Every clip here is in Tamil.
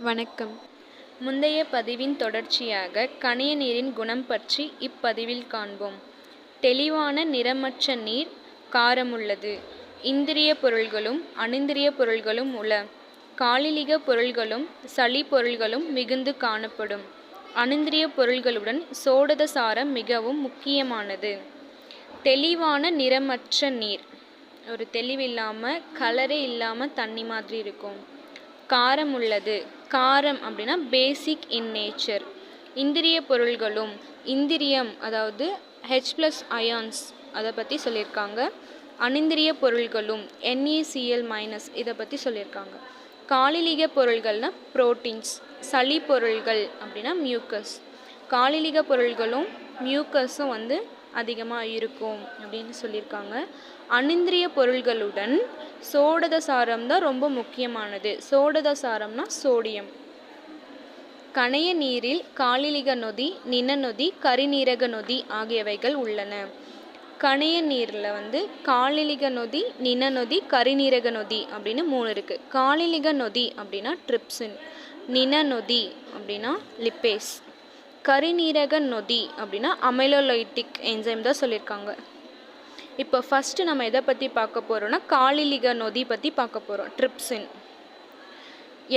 வணக்கம். முந்தைய பதிவின் தொடர்ச்சியாக கணைய நீரின் குணம் பற்றி இப்பதிவில் காண்போம். தெளிவான நிறமற்ற நீர் காரமுள்ளது. இந்திரிய பொருள்களும் அனிந்திரிய பொருள்களும் உள. காலிலிக பொருள்களும் சளி பொருள்களும் மிகுந்து காணப்படும். அனிந்திரிய பொருள்களுடன் சோடத சாரம் மிகவும் முக்கியமானது. தெளிவான நிறமற்ற நீர், ஒரு தெளிவில்லாமல் கலரே இல்லாமல் தண்ணி மாதிரி இருக்கும். காரம் உள்ளது. காரம் அப்படின்னா பேசிக் இன் நேச்சர். இந்திரிய பொருள்களும், இந்திரியம் அதாவது H+ அயான்ஸ் அதை பற்றி சொல்லியிருக்காங்க. அனிந்திரிய பொருள்களும் NaCl- இதை பற்றி சொல்லியிருக்காங்க. காலிலிக பொருள்கள்னால் புரோட்டீன்ஸ். சளி பொருள்கள் அப்படின்னா மியூக்கஸ். காலிலிக பொருள்களும் மியூக்கஸும் அதிகமாக இருக்கும் அப்படின்னு சொல்லியிருக்காங்க. அனிந்திரிய பொருள்களுடன் சோடத சாரம் தான் ரொம்ப முக்கியமானது. சோடத சாரம்னா சோடியம். கணைய நீரில் காலிலிக நொதி, நின நொதி, கரிநீரக நொதி ஆகியவைகள் உள்ளன. கணைய நீரில் காலிலிக நொதி, நின நொதி, கரிநீரக நொதி அப்படின்னு 3 இருக்குது. காலிலிக நொதி அப்படின்னா ட்ரிப்சின், நின நொதி அப்படின்னா லிப்பேஸ், கரிநீரக நொதி அப்படின்னா அமைலோலைட்டிக் என்சைம் தான் சொல்லியிருக்காங்க. இப்போ ஃபஸ்ட்டு நம்ம எதை பற்றி பார்க்க போகிறோம்னா காலிலிக நொதி பற்றி பார்க்க போகிறோம். ட்ரிப்சின்.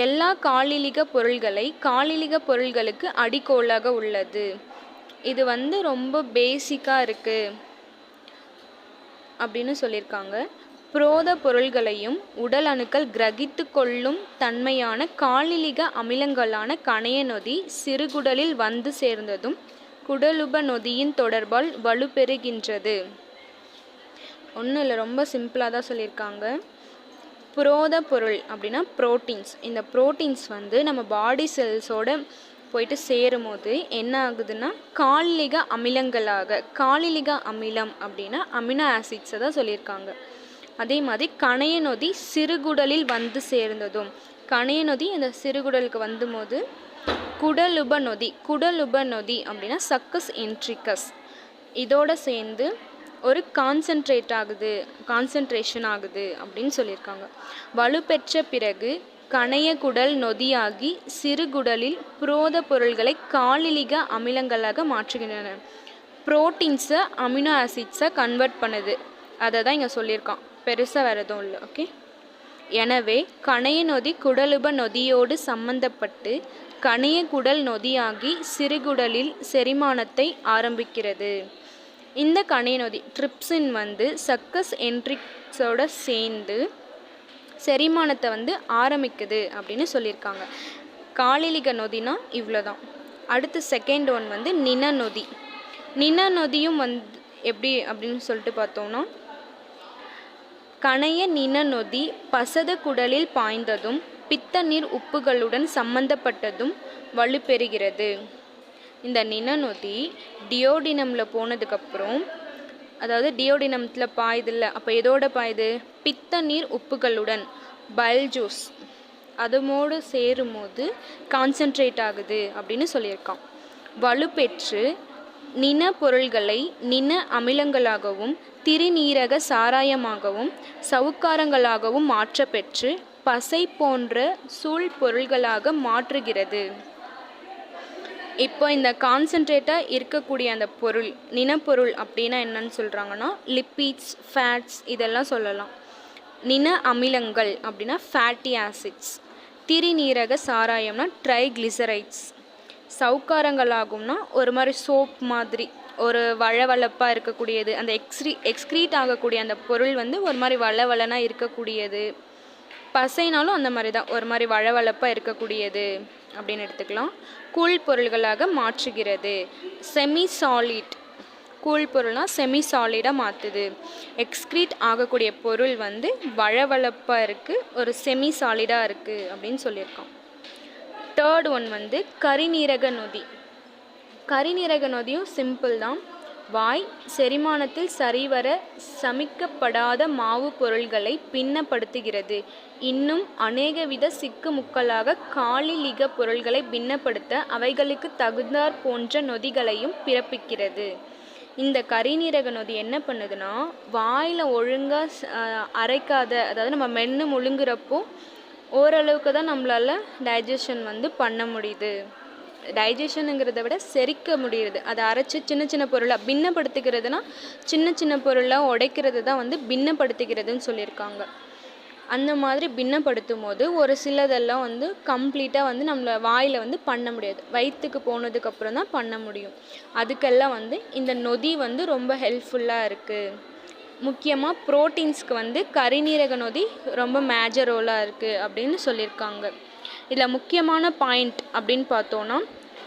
எல்லா காலிலிக காலிலிக பொருள்களுக்கு அடிக்கோலாக உள்ளது. இது ரொம்ப பேசிக்காக இருக்குது அப்படின்னு சொல்லியிருக்காங்க. புரோத பொருள்களையும் உடல் அணுக்கள் கிரகித்து கொள்ளும் தன்மையான காலிலிக அமிலங்களான கணைய நொதி சிறுகுடலில் வந்து சேர்ந்ததும் குடலுப நொதியின் தொடர்பால் வலுப்பெறுகின்றது. ஒன்றும் இல்லை, ரொம்ப சிம்பிளாக தான் சொல்லியிருக்காங்க. புரோத பொருள் அப்படின்னா புரோட்டீன்ஸ். இந்த புரோட்டீன்ஸ் நம்ம பாடி செல்ஸோட போயிட்டு சேரும் போது என்ன ஆகுதுன்னா காலிலிக அமிலங்களாக, காலிலிக அமிலம் அப்படின்னா அமினோ ஆசிட்ஸை தான் சொல்லியிருக்காங்க. அதே மாதிரி கணைய நொதி சிறுகுடலில் வந்து சேர்ந்ததும், கணைய நொதி இந்த சிறுகுடலுக்கு வந்தும்போது குடலுப நொதி, குடலுப நொதி அப்படின்னா சக்கஸ் என்ட்ரிகஸ், இதோட சேர்ந்து ஒரு கான்சன்ட்ரேஷன் ஆகுது அப்படின்னு சொல்லியிருக்காங்க. வலுப்பெற்ற பிறகு கணைய குடல் நொதியாகி சிறுகுடலில் புரோத பொருள்களை காலிலிக அமிலங்களாக மாற்றுகின்றன. புரோட்டீன்ஸை அமினோ ஆசிட்ஸை கன்வெர்ட் பண்ணுது. அதை தான் இங்கே சொல்லியிருக்கான். பெருசாக வேறு எதுவும் இல்லை. ஓகே. எனவே கணைய நொதி குடலுப நொதியோடு சம்பந்தப்பட்டு கணைய குடல் நொதியாகி சிறுகுடலில் செரிமானத்தை ஆரம்பிக்கிறது. இந்த கணைய நொதி ட்ரிப்சின் சக்கஸ் என்ட்ரிக்ஸோட சேர்ந்து செரிமானத்தை ஆரம்பிக்குது அப்படின்னு சொல்லியிருக்காங்க. காலிலிக நொதினா இவ்வளோதான். அடுத்து செகண்ட் ஒன் நின நொதி. நின நொதியும் எப்படி அப்படின்னு சொல்லிட்டு பார்த்தோம்னா கணைய நின நொதி பசத குடலில் பாய்ந்ததும் பித்த நீர் உப்புகளுடன் சம்பந்தப்பட்டதும் வலுப்பெறுகிறது. இந்த நின நொதி டியோடினமில் போனதுக்கப்புறம், அதாவது டியோடினத்தில் பாயுதில்ல, அப்போ எதோட பாயுது? பித்த நீர் உப்புகளுடன், பைல் ஜூஸ் அதோடு சேரும்போது கான்சன்ட்ரேட் ஆகுது அப்படின்னு சொல்லியிருக்கான். வலுப்பெற்று நின பொருள்களை நின அமிலங்களாகவும் திரிநீரக சாராயமாகவும் சவுக்காரங்களாகவும் மாற்றப்பெற்று பசை போன்ற சூழ் பொருள்களாக மாற்றுகிறது. இப்போ இந்த கான்சன்ட்ரேட்டாக இருக்கக்கூடிய அந்த பொருள் நினப்பொருள் அப்படின்னா என்னன்னு சொல்கிறாங்கன்னா லிப்பிட்ஸ், ஃபேட்ஸ் இதெல்லாம் சொல்லலாம். நின அமிலங்கள் அப்படின்னா ஃபேட்டி ஆசிட்ஸ், திரிநீரக சாராயம்னா ட்ரைக்ளிசரைட்ஸ், சவுக்காரங்களாகும்னா ஒரு மாதிரி சோப் மாதிரி ஒரு வளவளப்பாக இருக்கக்கூடியது, அந்த எக்ஸ்க்ரீட் ஆகக்கூடிய அந்த பொருள் ஒரு மாதிரி வளவளனா இருக்கக்கூடியது. பசைனாலும் அந்த மாதிரி தான், ஒரு மாதிரி வளவளப்பாக இருக்கக்கூடியது அப்படின்னு எடுத்துக்கலாம். கூழ் பொருள்களாக மாற்றுகிறது. செமி சாலிட், கூழ் பொருள்னால் செமி சாலிடாக மாற்றுது. எக்ஸ்க்ரீட் ஆகக்கூடிய பொருள் வளவளப்பாக இருக்குது, ஒரு செமி சாலிடாக இருக்குது அப்படின்னு சொல்லியிருக்கான். தேர்ட் ஒன் கரிநீரக நொதி. கரிநீரக நொதியும் சிம்பிள் தான். வாய் செரிமானத்தில் சரிவர சமிக்கப்படாத மாவு பொருள்களை பின்னப்படுத்துகிறது. இன்னும் அநேகவித சிக்குமுக்களாக காலிலிக பொருள்களை பின்னப்படுத்த அவைகளுக்கு தகுந்தாற் போன்ற நொதிகளையும் பிறப்பிக்கிறது. இந்த கரிநீரக நொதி என்ன பண்ணுதுன்னா வாயில் ஒழுங்காக அரைக்காத, அதாவது நம்ம மென்று முழுங்குறப்போ ஓரளவுக்கு தான் நம்மளால் டைஜஷன் வந்து பண்ண முடியுது. டைஜஷனுங்கிறத விட செரிக்க முடியுது. அதை அரைச்சி சின்ன சின்ன பொருளாக பின்னப்படுத்திக்கிறதுனா சின்ன சின்ன பொருளாக உடைக்கிறது தான் வந்து பின்னப்படுத்திக்கிறதுன்னு சொல்லியிருக்காங்க. அந்த மாதிரி பின்னப்படுத்தும் போது ஒரு சிலதெல்லாம் வந்து கம்ப்ளீட்டாக வந்து நம்மளை வாயில் வந்து பண்ண முடியாது. வயிற்றுக்கு போனதுக்கப்புறம் தான் பண்ண முடியும். அதுக்கெல்லாம் வந்து இந்த நொதி வந்து ரொம்ப ஹெல்ப்ஃபுல்லாக இருக்குது. முக்கியமாக ப்ரோட்டீன்ஸ்க்கு வந்து கரிநீரக நொதி ரொம்ப மேஜர் ரோலாக இருக்குது அப்படின்னு சொல்லியிருக்காங்க. இதில் முக்கியமான பாயிண்ட் அப்படின்னு பார்த்தோன்னா,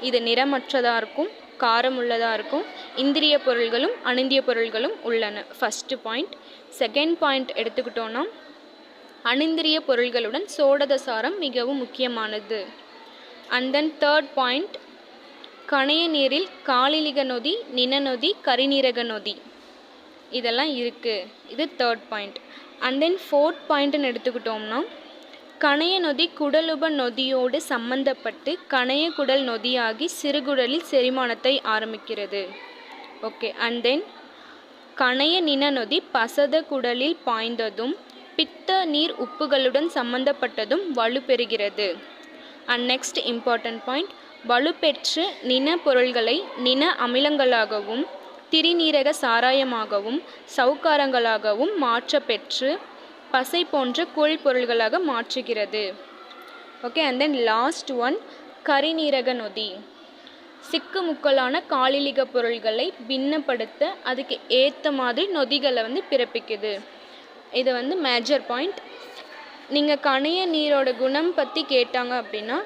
இது நிறமற்றதாக இருக்கும், காரம் உள்ளதாக இருக்கும், இந்திரிய பொருள்களும் அனிந்திய பொருள்களும் உள்ளன. First point. செகண்ட் பாயிண்ட் எடுத்துக்கிட்டோன்னா, அனிந்திரிய பொருள்களுடன் சோடதசாரம் மிகவும் முக்கியமானது. அண்ட் தென் தேர்ட் பாயிண்ட், கணைய நீரில் காலிலிக நொதி, நிணநொதி, கரிநீரக நொதி இதெல்லாம் இருக்குது. இது third point. And then fourth பாயிண்ட்டுன்னு எடுத்துக்கிட்டோம்னா, கணைய நொதி குடலுப நொதியோடு சம்பந்தப்பட்டு கணைய குடல் நொதியாகி சிறுகுடலில் செரிமானத்தை ஆரம்பிக்கிறது. ஓகே. அண்ட் தென் கணைய நிணநொதி பசத குடலில் பாய்ந்ததும் பித்த நீர் உப்புகளுடன் சம்பந்தப்பட்டதும் வலுப்பெறுகிறது. அண்ட் நெக்ஸ்ட் இம்பார்ட்டன்ட் பாயிண்ட், வலுப்பெற்று நிண பொருள்களை நிண அமிலங்களாகவும் திரிநீரக சாராயமாகவும் சவுக்காரங்களாகவும் மாற்றப்பெற்று பசை போன்ற கூழ் பொருள்களாக மாற்றுகிறது. Okay. And then last one, கரிநீரக நொதி சிக்கு முக்கலான காலிலிக பொருள்களை பின்னப்படுத்த அதுக்கு ஏற்ற மாதிரி நொதிகளை வந்து பிறப்பிக்குது. இது வந்து மேஜர் பாயிண்ட். நீங்கள் கணைய நீரோட குணம் பற்றி கேட்டாங்க அப்படின்னா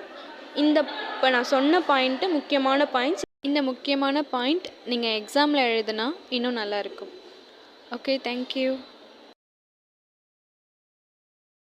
இப்போ நான் சொன்ன பாயிண்ட்டு முக்கியமான பாயிண்ட்ஸ். இந்த முக்கியமான பாயிண்ட் நீங்கள் எக்ஸாமில் எழுதுனா இன்னும் நல்லாயிருக்கும். Okay, thank you.